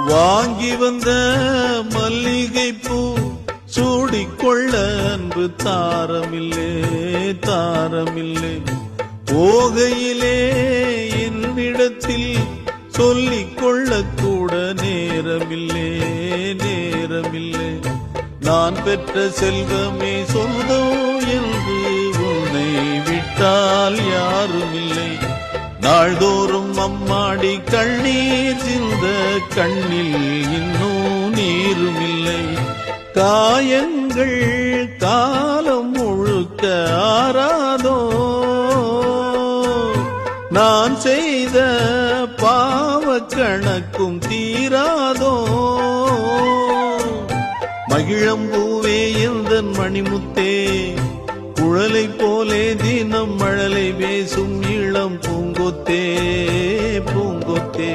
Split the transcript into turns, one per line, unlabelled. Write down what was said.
வாங்கி வந்த மல்லிகை பூ சூடிக்கொள்ள அன்பு தாரமில்லே தாரமில்லே. போகையிலே என்னிடத்தில் சொல்லிக் கொள்ள கூட நேரமில்லே நேரமில்லை. நான் பெற்ற செல்வமே சொந்தம் என்று உன்னை விட்டால் யாருமில்லை. நாள்தோறும் அம்மாடி கண்ணீர் சிந்த கண்ணில் இன்னும் நீருமில்லை. காயங்கள் காலம் முழுக்க ஆறாதோ, நான் செய்த பாவ கணக்கும் தீராதோ. மகிழம்பூவே எந்தன் மணிமுத்தே, குழலை போலே தினம் மழலை பேசும் இளம் பூங்கொத்தே பூங்கொத்தே.